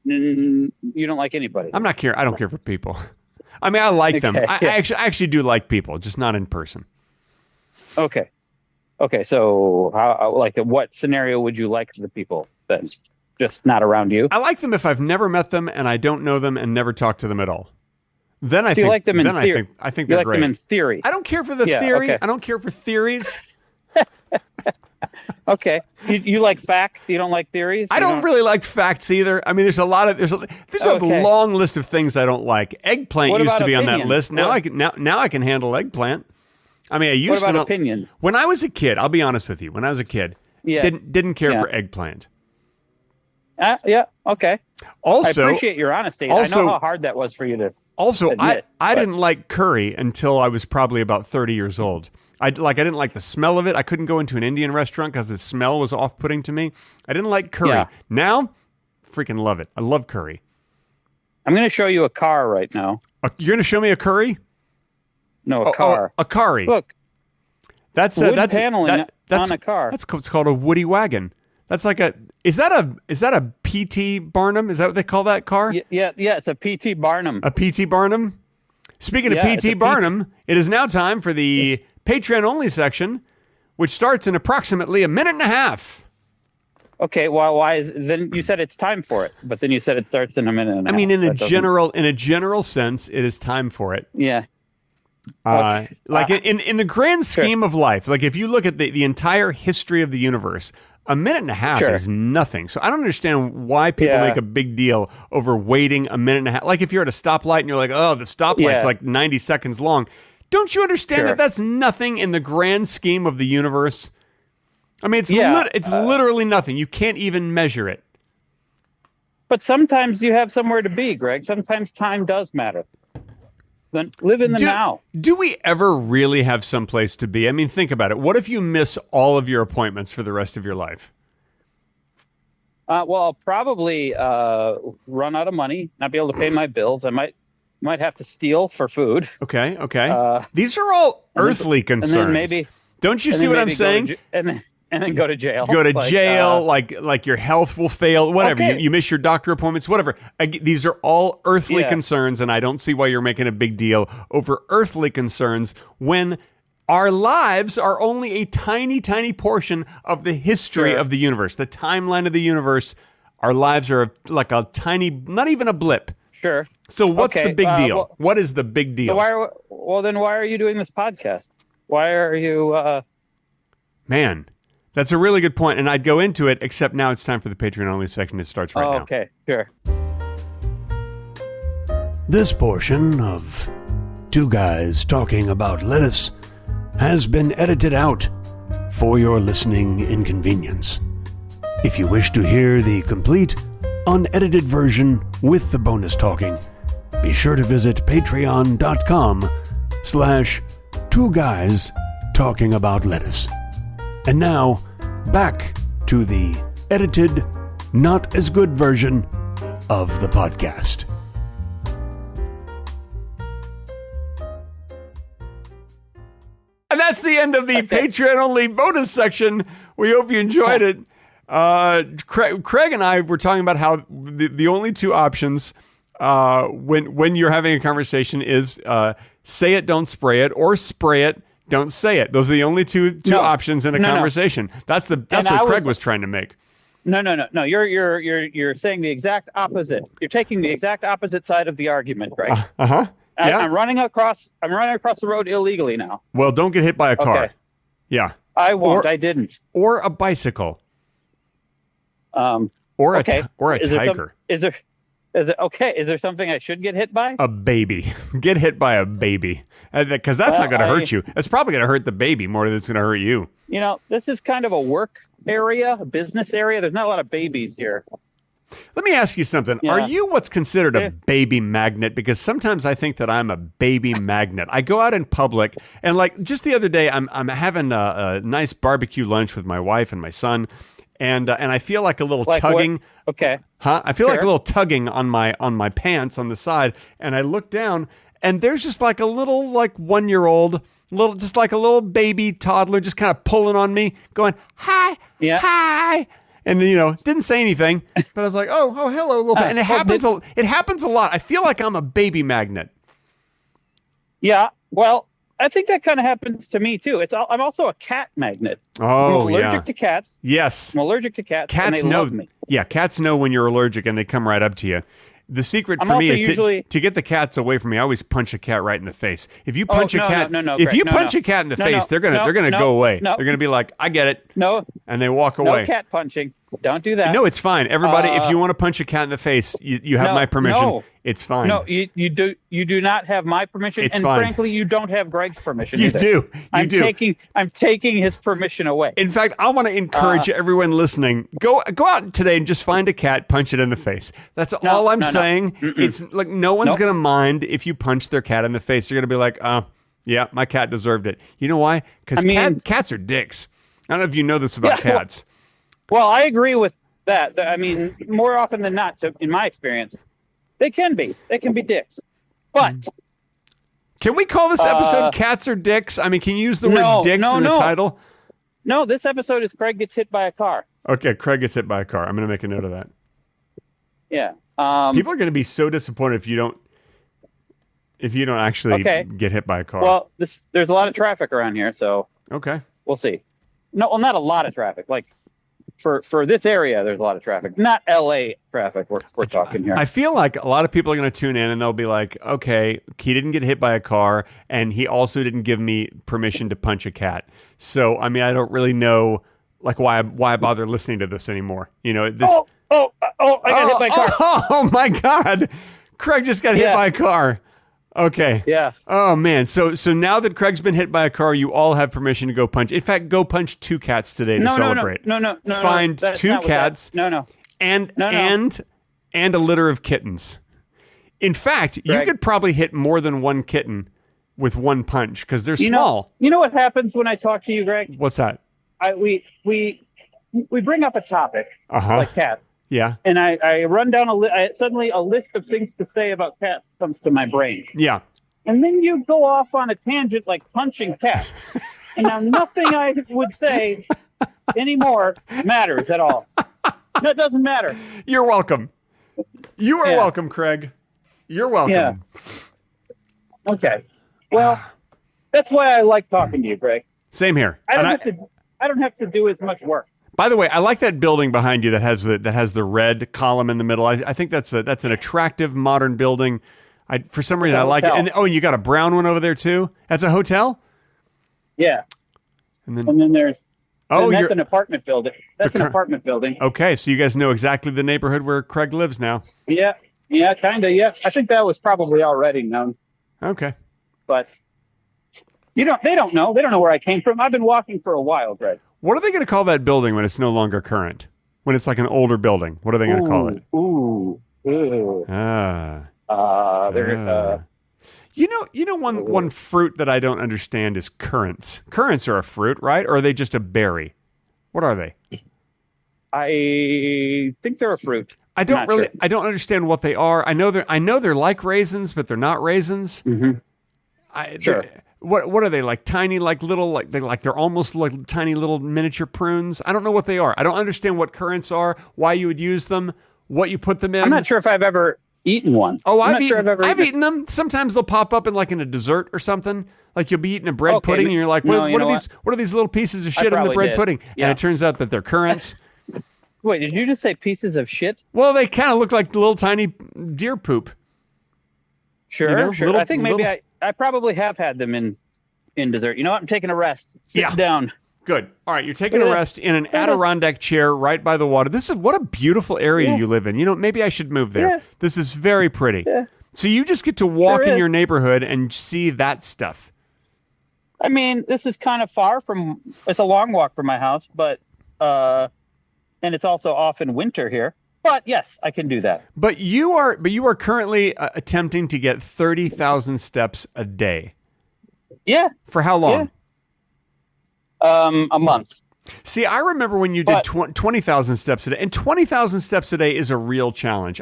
S2: you don't like anybody.
S1: I don't care for people. I mean, I like them.
S2: Okay,
S1: I
S2: yeah.
S1: actually do like people, just not in person.
S2: Okay. Okay, so what scenario would you like the people then? Just not around you?
S1: I like them if I've never met them and I don't know them and never talk to them at all. Then I
S2: So
S1: think
S2: you like them in
S1: then
S2: theory.
S1: I think
S2: You
S1: they're
S2: like
S1: great.
S2: them in theory.
S1: I don't care for the
S2: Yeah,
S1: theory.
S2: okay.
S1: I don't care for theories.
S2: Okay. You like facts? You don't like theories?
S1: I
S2: You
S1: don't really like facts either. I mean, there's a
S2: Okay.
S1: long list of things I don't like. Eggplant
S2: What
S1: used to
S2: about
S1: be on that
S2: opinions?
S1: list. Now
S2: What-
S1: I can now I can handle eggplant. I mean, I
S2: What
S1: used to
S2: about
S1: not.
S2: opinions?
S1: When I was a kid, I'll be honest with you. When I was a kid,
S2: Yeah.
S1: didn't care
S2: Yeah.
S1: for eggplant.
S2: Yeah, okay.
S1: Also,
S2: I appreciate your honesty.
S1: also-
S2: I know how hard that was for you to...
S1: Also,
S2: admit,
S1: I
S2: but-
S1: didn't like curry until I was probably about 30 years old. I didn't like the smell of it. I couldn't go into an Indian restaurant because the smell was off-putting to me. I didn't like curry.
S2: Yeah.
S1: Now, freaking love it. I love curry.
S2: I'm going to show you a car right now.
S1: You're going to show me a curry?
S2: No, a car.
S1: a curry.
S2: Look,
S1: That's
S2: wood
S1: that's
S2: paneling
S1: that's
S2: on a car.
S1: That's it's called a woody wagon. That's like is that a PT Barnum? Is that what they call that car?
S2: yeah, it's a PT Barnum.
S1: A PT Barnum? Speaking
S2: Yeah,
S1: of
S2: it's a
S1: PT Barnum, it is now time for the Patreon only section, which starts in approximately a minute and a half.
S2: Okay, well, then you said it's time for it, but then you said it starts in a minute and a
S1: I mean,
S2: half.
S1: in a
S2: That doesn't-
S1: general sense, it is time for it.
S2: Yeah.
S1: Like in the grand scheme of life, like if you look at the entire history of the universe, a minute and a half
S2: Sure.
S1: is nothing. So I don't understand why people
S2: Yeah.
S1: make a big deal over waiting a minute and a half. Like if you're at a stoplight and you're like, oh, the stoplight's
S2: Yeah.
S1: like 90 seconds long. Don't you understand
S2: Sure.
S1: that that's nothing in the grand scheme of the universe? I mean, it's
S2: Yeah,
S1: literally nothing. You can't even measure it.
S2: But sometimes you have somewhere to be, Greg. Sometimes time does matter. Then live in the now.
S1: Do we ever really have someplace to be? I mean, think about it. What if you miss all of your appointments for the rest of your life?
S2: Well, I'll probably run out of money, not be able to pay my bills. I might have to steal for food.
S1: Okay.
S2: Uh,
S1: These are all
S2: and then-
S1: earthly concerns.
S2: And then maybe...
S1: Don't you
S2: and
S1: see
S2: then
S1: what I'm
S2: maybe
S1: saying?
S2: And then go to jail.
S1: Go to
S2: Like,
S1: jail, like your health will fail, whatever.
S2: Okay.
S1: You miss your doctor appointments, whatever. These are all earthly
S2: Yeah.
S1: concerns, and I don't see why you're making a big deal over earthly concerns when our lives are only a tiny, tiny portion of the history
S2: Sure.
S1: of the universe, the timeline of the universe. Our lives are like a tiny, not even a blip.
S2: Sure.
S1: So what's
S2: Okay,
S1: the big deal?
S2: well-
S1: What is the big deal?
S2: So then why are you doing this podcast? Why are you?
S1: Man, that's a really good point, and I'd go into it, except now it's time for the Patreon-only section. It starts right now.
S2: Okay, sure.
S5: This portion of Two Guys Talking About Lettuce has been edited out for your listening inconvenience. If you wish to hear the complete, unedited version with the bonus talking, be sure to visit patreon.com/Two Guys Talking About Lettuce. And now, back to the edited, not as good version of the podcast.
S1: And that's the end of the Patreon-only bonus section. We hope you enjoyed it. Craig and I were talking about how the only two options when you're having a conversation is say it, don't spray it, or spray it, don't say it. Those are the only two options in a conversation. That's what Craig was trying to make.
S2: No. You're saying the exact opposite. You're taking the exact opposite side of the argument, Greg.
S1: Yeah.
S2: I'm running across the road illegally now.
S1: Well, don't get hit by a car.
S2: Okay.
S1: Yeah.
S2: I won't.
S1: Or-
S2: I didn't.
S1: Or a bicycle. Or
S2: Okay.
S1: a
S2: Is there some-
S1: tiger.
S2: Is there something I should get hit by?
S1: A baby. Get hit by a baby. Because that's not going to hurt you. It's probably going to hurt the baby more than it's going to hurt you.
S2: You know, this is kind of a work area, a business area. There's not a lot of babies here.
S1: Let me ask you something.
S2: Yeah.
S1: Are you what's considered
S2: Yeah.
S1: a baby magnet? Because sometimes I think that I'm a baby magnet. I go out in public, and like just the other day, I'm having a nice barbecue lunch with my wife and my son, and I feel like a little
S2: Like what?
S1: tugging.
S2: Okay.
S1: Huh? I feel like a
S2: Sure.
S1: little tugging on my pants on the side, and I look down, and there's just like a little 1-year-old, just like a little baby toddler, just kind of pulling on me, going hi,
S2: Yeah.
S1: hi. And didn't say anything, but I was like, "Oh, hello, little bit." And it happens. It happens a lot. I feel like I'm a baby magnet.
S2: Yeah. Well, I think that kind of happens to me too. I'm also a cat magnet.
S1: Oh,
S2: I'm allergic
S1: yeah.
S2: to cats.
S1: Yes,
S2: I'm allergic to cats. and
S1: cats
S2: they
S1: know.
S2: love me.
S1: Yeah, cats know when you're allergic, and they come right up to you. The secret
S2: I'm
S1: for me
S2: also
S1: is
S2: usually-
S1: to get the cats away from me. I always punch a cat right in the face. If you punch
S2: no,
S1: a cat,
S2: no,
S1: if
S2: Greg,
S1: you
S2: no,
S1: punch
S2: no.
S1: a cat in the
S2: No,
S1: face,
S2: no,
S1: they're gonna
S2: no,
S1: go away.
S2: no.
S1: They're gonna be like, "I get it,"
S2: No.
S1: and they walk
S2: No
S1: away.
S2: cat punching. Don't do that.
S1: No, it's fine. Everybody, if you want to punch a cat in the face, you have
S2: No,
S1: my permission.
S2: no.
S1: It's fine.
S2: No, you do not have my permission,
S1: It's
S2: and
S1: fine.
S2: frankly, you don't have Greg's permission.
S1: You
S2: either.
S1: do. You
S2: I'm
S1: do.
S2: taking his permission away.
S1: In fact, I want to encourage everyone listening. Go out today and just find a cat, punch it in the face. That's all I'm
S2: no.
S1: saying. It's like no one's
S2: Nope.
S1: gonna mind if you punch their cat in the face. They're gonna be like, yeah, my cat deserved it. You know why? Because
S2: I mean-
S1: cats are dicks. I don't know if you know this about
S2: Yeah, well-
S1: cats.
S2: Well, I agree with that. I mean, more often than not, in my experience, they can be dicks. But
S1: Can we call this episode "Cats Are Dicks"? I mean, can you use the
S2: No,
S1: word "dicks"
S2: no,
S1: in the
S2: no.
S1: title?
S2: no, this episode is Craig gets hit by a car.
S1: Okay, Craig gets hit by a car. I'm gonna make a note of that.
S2: Yeah.
S1: People are gonna be so disappointed if you don't actually
S2: Okay.
S1: get hit by a car.
S2: Well, there's a lot of traffic around here, so
S1: okay.
S2: we'll see. No, well, not a lot of traffic. Like for this area, there's a lot of traffic. Not L.A. traffic. We're talking here.
S1: I feel like a lot of people are going to tune in and they'll be like, okay, he didn't get hit by a car and he also didn't give me permission to punch a cat. So, I mean, I don't really know like why I bother listening to this anymore. You know, this.
S2: I got hit by a car.
S1: Oh my God. Craig just got hit
S2: Yeah.
S1: by a car. Okay.
S2: Yeah.
S1: Oh man. So now that Craig's been hit by a car, you all have permission to go punch. In fact, go punch 2 cats today to celebrate.
S2: No.
S1: Find
S2: that's
S1: 2
S2: not what
S1: cats.
S2: No.
S1: And
S2: No.
S1: and a litter of kittens. In fact, you
S2: Greg.
S1: could probably hit more than 1 kitten with 1 punch because they're
S2: You
S1: small.
S2: You know what happens when I talk to you, Greg?
S1: What's that?
S2: We bring up a topic like cats,
S1: Yeah.
S2: and I run down suddenly a list of things to say about cats comes to my brain,
S1: Yeah.
S2: and then you go off on a tangent like punching cats, and now nothing I would say anymore matters at all. No, it doesn't matter.
S1: You're welcome. You are
S2: Yeah.
S1: welcome, Craig. You're welcome.
S2: Yeah. Okay. Well, That's why I like talking to you, Greg.
S1: Same here.
S2: I don't have to do as much work.
S1: By the way, I like that building behind you that has the red column in the middle. I think that's an attractive modern building. For some reason I like it. And you got a brown one over there too. That's a hotel.
S2: Yeah.
S1: And then
S2: there's
S1: that's
S2: an apartment building. That's an apartment building.
S1: Okay, so you guys know exactly the neighborhood where Craig lives now.
S2: Yeah, kind of. Yeah, I think that was probably already known.
S1: Okay,
S2: but they don't know. They don't know where I came from. I've been walking for a while, Greg.
S1: What are they going to call that building when it's no longer current? When it's like an older building, what are they going to call it? You know one fruit that I don't understand is currants. Currants are a fruit, right? Or are they just a berry? What are they?
S2: I think they're a fruit.
S1: I don't understand what they are. I know they're like raisins, but they're not raisins.
S2: Mm-hmm. Sure.
S1: What are they, like tiny, like little, they're almost like tiny little miniature prunes? I don't know what they are. I don't understand what currants are, why you would use them, what you put them in.
S2: I'm not sure if I've ever eaten one.
S1: Oh, I've eaten them. Sometimes they'll pop up in a dessert or something. Like you'll be eating a bread pudding and you're like, what are these little pieces of shit in the bread pudding? Yeah. And it turns out that they're currants.
S2: Wait, did you just say pieces of shit?
S1: Well, they kind of look like little tiny deer poop.
S2: Sure, sure. I think maybe I probably have had them in dessert. You know what? I'm taking a rest. Sit down.
S1: Good. All right, you're taking a rest in an Adirondack chair right by the water. What a beautiful area you live in. You know, maybe I should move there. Yeah. This is very pretty. Yeah. So you just get to walk in your neighborhood and see that stuff.
S2: I mean, this is kind of far from. It's a long walk from my house, but and it's also often winter here. But yes, I can do that.
S1: But you are currently attempting to get 30,000 steps a day.
S2: Yeah.
S1: For how long?
S2: Yeah. A month.
S1: See, I remember when you did 20,000 steps a day, and 20,000 steps a day is a real challenge.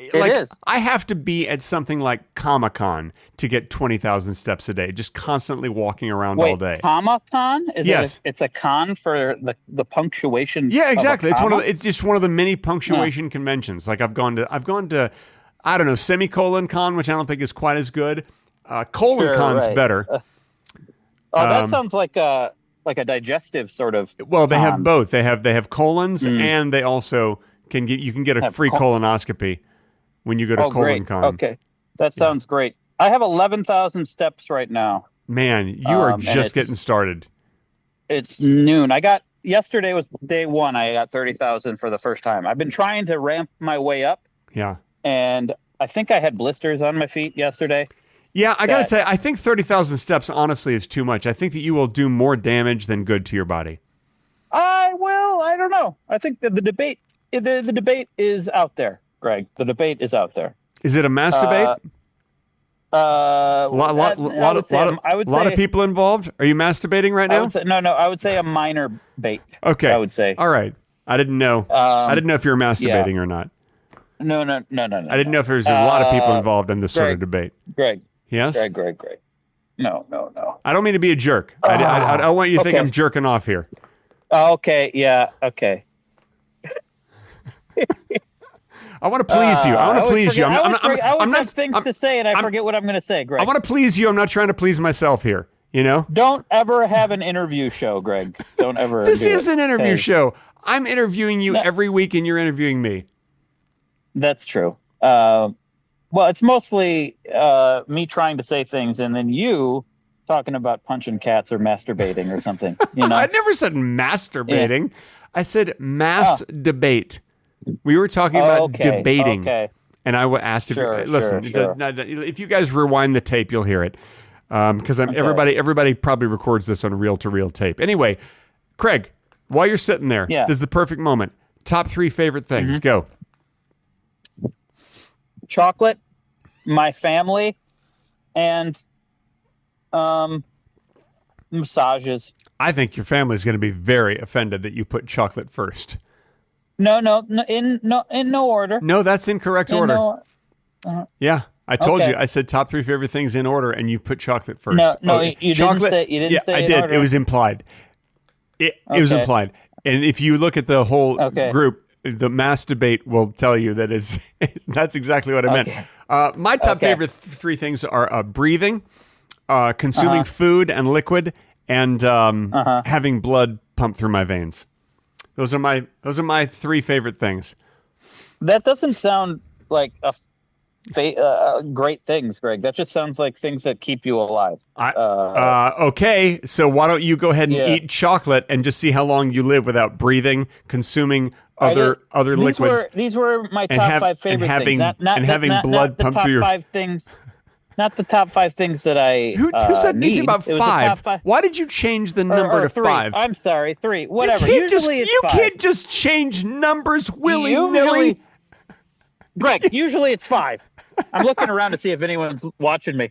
S1: It is. I have to be at something like Comic-Con to get 20,000 steps a day, just constantly walking around all day.
S2: Comic-Con?
S1: Yes.
S2: It's a con for the punctuation.
S1: Yeah, exactly. It's just one of the many punctuation conventions. Like I've gone to I don't know, semicolon con, which I don't think is quite as good. Colon con's better.
S2: That sounds like a digestive sort of.
S1: Well, they have both. They have colons, and they also can get a free colonoscopy when you go to colon con.
S2: Okay, that sounds great. I have 11,000 steps right now.
S1: Man, you are just getting started.
S2: It's noon. Yesterday was day one. I got 30,000 for the first time. I've been trying to ramp my way up.
S1: Yeah.
S2: And I think I had blisters on my feet yesterday.
S1: Yeah, I got to tell you, I think 30,000 steps honestly is too much. I think that you will do more damage than good to your body.
S2: I don't know. I think that the debate is out there, Greg. The debate is out there.
S1: Is it a mass debate? A lot of people involved. Are you masturbating right now?
S2: I would say a minor bait.
S1: Okay.
S2: I would say.
S1: All right. I didn't know. I didn't know if you were masturbating or not.
S2: No.
S1: I didn't know if there was a lot of people involved in this sort of debate.
S2: Greg.
S1: Yes?
S2: Greg. No.
S1: I don't mean to be a jerk. I don't want you to think I'm jerking off here.
S2: Okay. Yeah. Okay.
S1: I want to please you. I want to please you.
S2: I have things to say, and I forget what I'm going to say, Greg.
S1: I want to please you. I'm not trying to please myself here. You know?
S2: Don't ever have an interview show, Greg. Don't ever.
S1: This is an interview show. I'm interviewing you every week, and you're interviewing me.
S2: That's true. Well, it's mostly me trying to say things, and then you talking about punching cats or masturbating or something. You know,
S1: I never said masturbating. Yeah. I said mass debate. We were talking about debating, and I asked if listen. If you guys rewind the tape, you'll hear it because everybody probably records this on reel-to-reel tape. Anyway, Craig, while you're sitting there, this is the perfect moment. Top 3 favorite things. Go.
S2: Chocolate, my family, and massages.
S1: I think your family is going to be very offended that you put chocolate first.
S2: No, in no order.
S1: No, that's incorrect order. Yeah, I told you. I said top 3 favorite things in order, and you put chocolate first.
S2: No, you chocolate. You didn't say.
S1: I did.
S2: Order.
S1: It was implied. It was implied. And if you look at the whole group, the mass debate will tell you that that's exactly what I meant. My top favorite 3 things are breathing, consuming food and liquid, and having blood pumped through my veins. Those are my three favorite things.
S2: That doesn't sound like great things, Greg. That just sounds like things that keep you alive.
S1: Okay, so why don't you go ahead and eat chocolate and just see how long you live without breathing, consuming other liquids.
S2: These were my top 5 favorite
S1: having,
S2: things.
S1: And having blood pumped through your...
S2: 5 things. Not the top 5 things that I
S1: Who said anything about
S2: It was the top
S1: 5? Why did you change the number to
S2: 3.
S1: 5?
S2: I'm sorry, 3. Whatever. Usually it's 5.
S1: You can't just change numbers willy-nilly.
S2: Greg, usually it's 5. I'm looking around to see if anyone's watching me.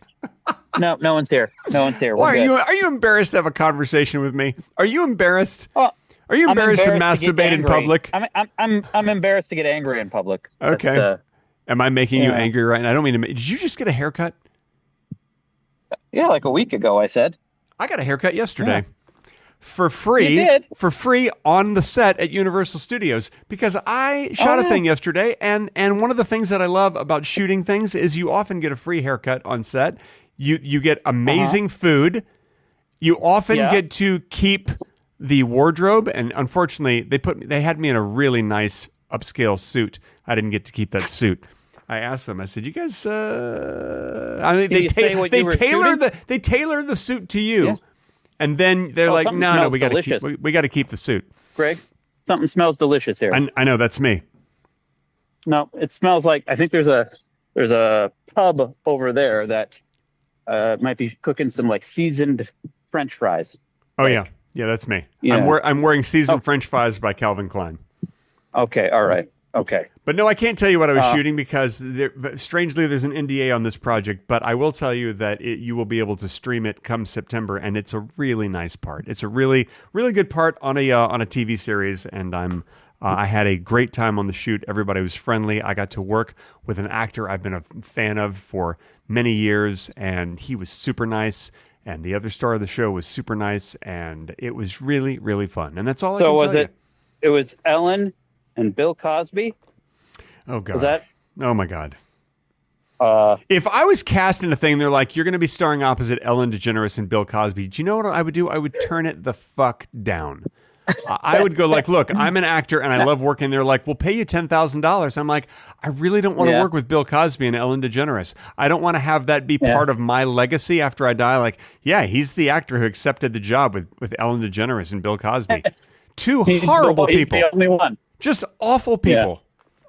S2: No one's here. No one's here.
S1: Why are you embarrassed to have a conversation with me? Are you embarrassed?
S2: Well,
S1: are you embarrassed to masturbate in public?
S2: I'm embarrassed to get angry in public.
S1: Okay. Am I making you angry right now? I don't mean to. Did you just get a haircut?
S2: Yeah, like a week ago, I said.
S1: I got a haircut yesterday. For free.
S2: You did?
S1: For free on the set at Universal Studios, because I shot a thing yesterday, and one of the things that I love about shooting things is you often get a free haircut on set. You get amazing food. You often get to keep the wardrobe, and unfortunately they had me in a really nice upscale suit. I didn't get to keep that suit. I asked them. I said, "You guys, I mean, they tailor the suit to you." Yeah. And then they're like, "No, we got to keep the suit."
S2: Greg, something smells delicious here.
S1: I know that's me.
S2: No, it smells like, I think there's a pub over there that might be cooking some like seasoned French fries.
S1: Oh yeah, that's me. Yeah. I'm wearing seasoned French fries by Calvin Klein.
S2: Okay, all right. Okay.
S1: But no, I can't tell you what I was shooting because strangely there's an NDA on this project, but I will tell you that you will be able to stream it come September, and it's a really nice part. It's a really, really good part on a TV series, and I had a great time on the shoot. Everybody was friendly. I got to work with an actor I've been a fan of for many years, and he was super nice, and the other star of the show was super nice, and it was really, really fun. And that's all I can tell you.
S2: It was Ellen and Bill Cosby?
S1: Oh, God.
S2: Was that?
S1: Oh, my God. If I was cast in a thing, they're like, you're going to be starring opposite Ellen DeGeneres and Bill Cosby. Do you know what I would do? I would turn it the fuck down. I would go like, look, I'm an actor and I love working. They're like, we'll pay you $10,000. I'm like, I really don't want to work with Bill Cosby and Ellen DeGeneres. I don't want to have that be part of my legacy after I die. Like, yeah, he's the actor who accepted the job with Ellen DeGeneres and Bill Cosby. Two horrible people.
S2: He's the only one.
S1: Just awful people.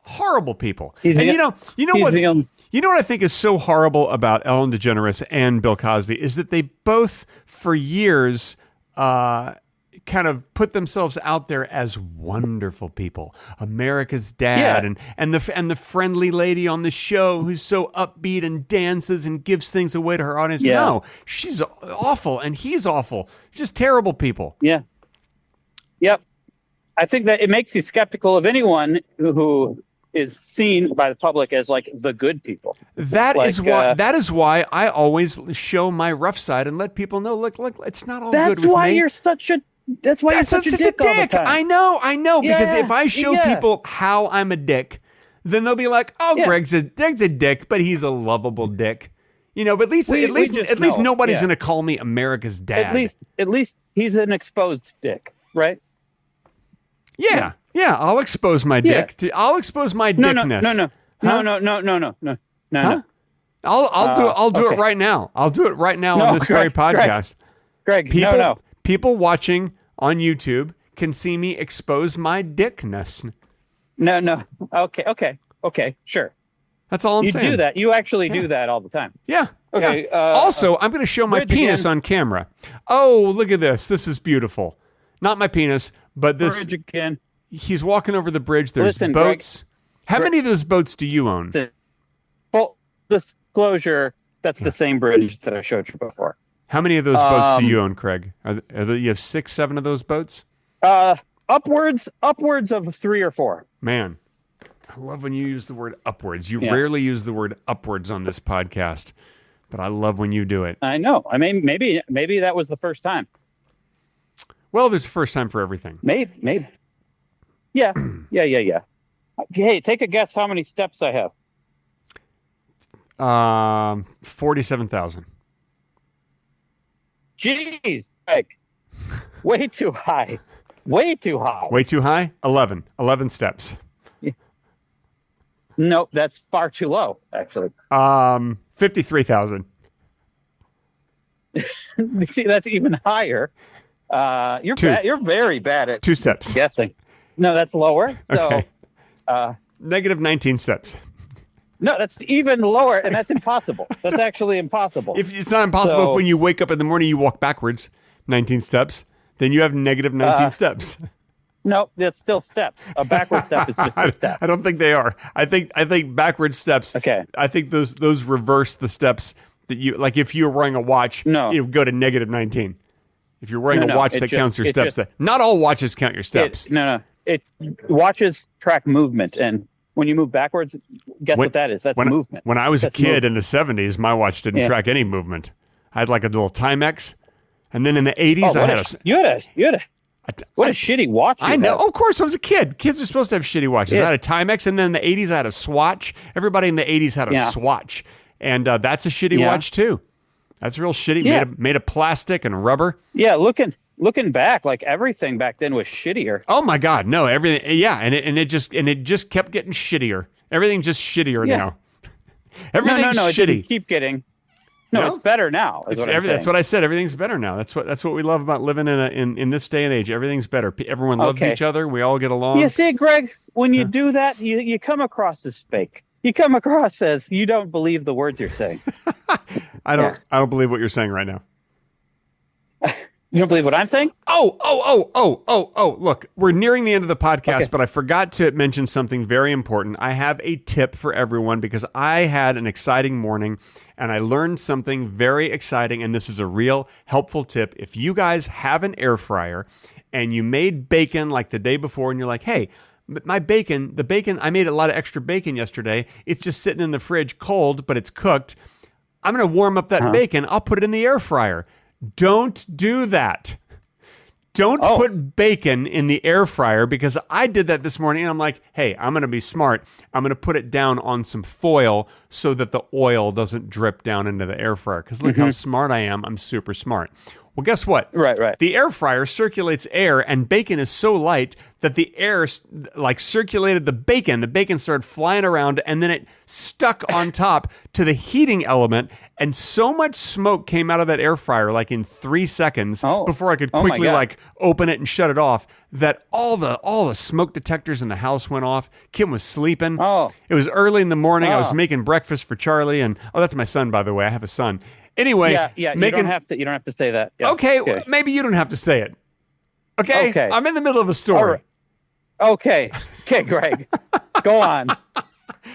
S1: Horrible people. You know what I think is so horrible about Ellen DeGeneres and Bill Cosby is that they both, for years, kind of put themselves out there as wonderful people. America's dad and the friendly lady on the show who's so upbeat and dances and gives things away to her audience. Yeah. No, she's awful and he's awful. Just terrible people.
S2: Yeah. Yep. I think that it makes you skeptical of anyone who is seen by the public as like the good people.
S1: That is why I always show my rough side and let people know, look, it's not all good with me.
S2: That's why you're such a dick all the time.
S1: I know, because if I show people how I'm a dick, then they'll be like, "Oh, Greg's a dick, but he's a lovable dick." You know, but at least nobody's going to call me America's dad.
S2: At least he's an exposed dick, right?
S1: Yeah, I'll expose my dick. I'll expose my dickness.
S2: No.
S1: I'll do it right now. I'll do it right now on this very podcast.
S2: Greg,
S1: people watching on YouTube can see me expose my dickness.
S2: No. Okay. Sure.
S1: That's all I'm saying.
S2: You do that. You actually do that all the time.
S1: Yeah.
S2: Okay.
S1: Yeah. Also, I'm going to show my penis on camera. Oh, look at this. This is beautiful. Not my penis, but this.
S2: Bridge again.
S1: He's walking over the bridge. There's boats. How many of those boats do you own?
S2: Full disclosure, that's the same bridge that I showed you before.
S1: How many of those boats do you own, Craig? You have 6, 7 of those boats?
S2: Upwards of 3 or 4.
S1: Man, I love when you use the word upwards. You rarely use the word upwards on this podcast, but I love when you do it.
S2: I know. I mean, maybe that was the first time.
S1: Well, there's a first time for everything.
S2: Maybe. Yeah. Hey, take a guess how many steps I have.
S1: 47,000.
S2: Jeez, Greg. Way too high. Way too high.
S1: Way too high? 11 steps.
S2: Nope, that's far too low, actually.
S1: 53,000.
S2: See, that's even higher. You're very bad at
S1: 2 steps.
S2: guessing. No, that's lower. So,
S1: Okay. Negative 19 steps.
S2: no, that's even lower, and that's impossible. That's actually impossible.
S1: If it's not impossible,
S2: So-
S1: if when you wake up in the morning, you walk backwards 19 steps, then you have negative 19 steps.
S2: No, that's still steps. A backward step is just a step.
S1: I don't think they are. I think backwards steps.
S2: Okay.
S1: I think those reverse the steps that you like. If you're wearing a watch,
S2: No.
S1: you go to negative 19. If you're wearing
S2: No,
S1: a watch
S2: it
S1: that
S2: just-
S1: counts your
S2: it
S1: steps,
S2: just-
S1: not all watches count your steps.
S2: It watches track movement, and when you move backwards, guess what that is? That's movement.
S1: When I was
S2: That's
S1: a kid
S2: movement.
S1: in the 70s, my watch didn't
S2: Yeah.
S1: track any movement. I had like a little Timex, and then in the 80s, I had
S2: What a shitty watch.
S1: I know. Of course, I was a kid. Kids are supposed to have shitty watches.
S2: Yeah.
S1: I had a Timex, and then in the 80s, I had a Swatch. Everybody in the 80s had a
S2: Yeah.
S1: Swatch, and that's a shitty
S2: Yeah.
S1: watch too. That's real shitty.
S2: Yeah.
S1: Made of plastic and rubber.
S2: Yeah, looking back, like everything back then was shittier.
S1: Oh my God, no, everything. Yeah, and it just kept getting shittier. Everything's just shittier
S2: Yeah.
S1: now. Everything's
S2: no, it
S1: shitty.
S2: didn't keep getting. No,
S1: No?
S2: it's better now. Is
S1: It's
S2: what I'm
S1: that's
S2: saying.
S1: what I said. Everything's better now. That's what we love about living in this day and age. Everything's better. Everyone loves
S2: Okay.
S1: each other. We all get along.
S2: Yeah, see, Greg, when you do that, you come across as fake. You come across as you don't believe the words you're saying.
S1: I don't believe what you're saying right now.
S2: You don't believe what I'm saying?
S1: Oh, look, we're nearing the end of the podcast,
S2: Okay.
S1: but I forgot to mention something very important. I have a tip for everyone because I had an exciting morning and I learned something very exciting, and this is a real helpful tip. If you guys have an air fryer and you made bacon like the day before and you're like, hey, my bacon, I made a lot of extra bacon yesterday. It's just sitting in the fridge cold, but it's cooked. I'm going to warm up that bacon. I'll put it in the air fryer. Don't do that. Don't put bacon in the air fryer, because I did that this morning and I'm like, hey, I'm going to be smart. I'm going to put it down on some foil so that the oil doesn't drip down into the air fryer. Because look how smart I am. I'm super smart. Well, guess what?
S2: Right.
S1: The air fryer circulates air, and bacon is so light that the air like circulated the bacon. The bacon started flying around, and then it stuck on top to the heating element, and so much smoke came out of that air fryer, like in 3 seconds, before I could
S2: Oh my
S1: quickly
S2: God.
S1: like open it and shut it off, that all the smoke detectors in the house went off. Kim was sleeping.
S2: Oh.
S1: It was early in the morning. I was
S2: Oh.
S1: making breakfast for Charlie, and that's my son, by the way. I have a son. Anyway,
S2: Yeah. You
S1: making
S2: don't have to say that. Yeah.
S1: Okay, maybe you don't have to say it. Okay? I'm in the middle of a story.
S2: All right. Okay, Greg, go on.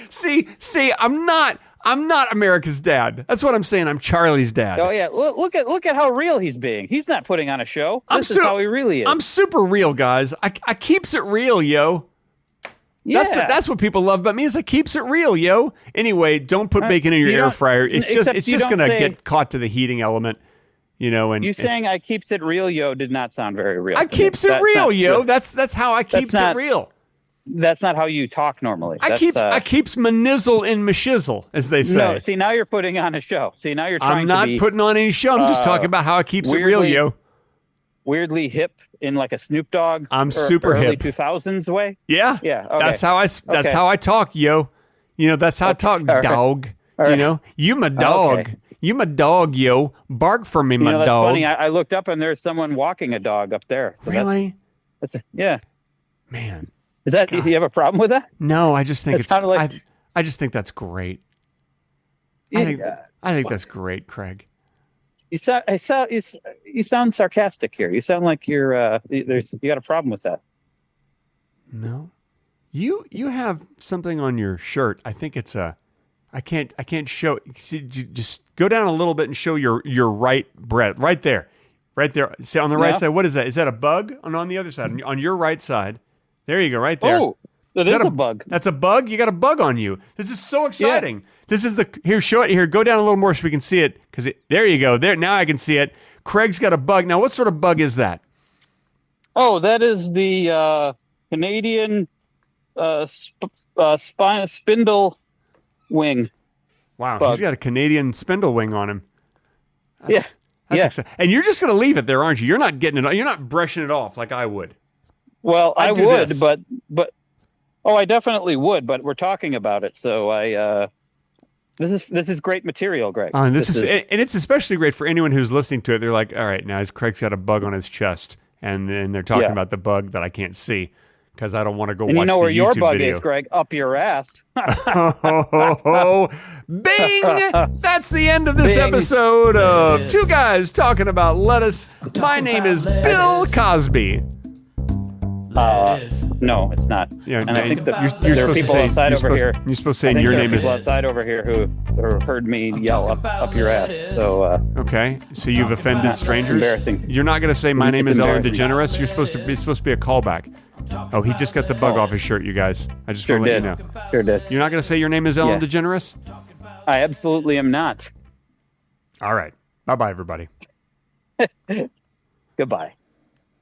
S1: See, I'm not America's dad. That's what I'm saying. I'm Charlie's dad.
S2: Oh yeah, look at how real he's being. He's not putting on a show. This is how he really is.
S1: I'm super real, guys. I keeps it real, yo.
S2: yeah.
S1: That's what people love about me, is I keeps it real, yo. Anyway, don't put bacon in your
S2: you
S1: air
S2: don't-
S1: fryer. It's just
S2: except you don't
S1: gonna
S2: say-
S1: get caught to the heating element, and
S2: You saying "I keeps it real, yo" did not sound very real.
S1: I
S2: to me.
S1: keeps it
S2: That's
S1: real,
S2: not
S1: yo.
S2: real.
S1: That's how I keeps it
S2: not-
S1: real.
S2: That's not how you talk normally.
S1: I keeps my nizzle in my shizzle, as they say.
S2: No, see, now you're putting on a show. See, now you're trying
S1: I'm not
S2: to be
S1: putting on any show. I'm just talking about how I keeps it real,
S2: weirdly-
S1: yo.
S2: weirdly hip in like a Snoop Dogg.
S1: I'm super
S2: early
S1: hip.
S2: 2000s way.
S1: Yeah,
S2: Yeah, okay.
S1: That's how
S2: Okay.
S1: how I talk, yo. That's how I talk,
S2: All right.
S1: dog.
S2: All right.
S1: You my dog.
S2: Okay.
S1: You my dog, yo. Bark for me, my
S2: That's
S1: dog.
S2: funny. I looked up and there's someone walking a dog up there. So
S1: Really,
S2: yeah.
S1: man?
S2: Is that? Do you have a problem with that?
S1: No, I just think
S2: It sounded like-
S1: I just think that's great. I think that's great, Craig.
S2: You sound sarcastic here. You sound like you got a problem with that.
S1: No, you have something on your shirt. I think it's I can't show. See, just go down a little bit and show your right breast. Right there. See, on the right
S2: Yeah.
S1: side, what is that? Is that a bug? On the other side, on your right side. There you go, right there.
S2: Oh, that is a bug.
S1: That's a bug? You got a bug on you. This is so exciting. This is here, show it here. Go down a little more so we can see it. There you go. There, now I can see it. Craig's got a bug. Now, what sort of bug is that?
S2: Oh, that is the Canadian spindle wing.
S1: Wow,
S2: Bug.
S1: he's got a Canadian spindle wing on him.
S2: Yeah.
S1: That's and you're just going to leave it there, aren't you? You're not getting it. You're not brushing it off like I would.
S2: Well, I would, but I definitely would. But we're talking about it, so this is great material, Greg.
S1: And it's especially great for anyone who's listening to it. They're like, all right, now Craig's got a bug on his chest, and then they're talking about the bug that I can't see because I don't want to go watch the YouTube video.
S2: You know where your bug is, Greg? Up your ass.
S1: Bing! That's the end of this episode of Two Guys Talking About Lettuce. My name is Bill Cosby.
S2: No, it's not.
S1: Yeah,
S2: and I think that
S1: you're
S2: there are people outside over here.
S1: You're supposed to say your name is.
S2: There are people outside over here who heard me yell up your ass. So
S1: okay, so you've offended strangers.
S2: Embarrassing.
S1: You're not going to say my name is Ellen DeGeneres. It's supposed to be a callback. Oh, he just got the bug off his shirt, you guys. I just want to let you know.
S2: Sure did.
S1: You're not going to say your name is Ellen DeGeneres?
S2: I absolutely am not.
S1: All right. Bye-bye, everybody.
S2: Goodbye.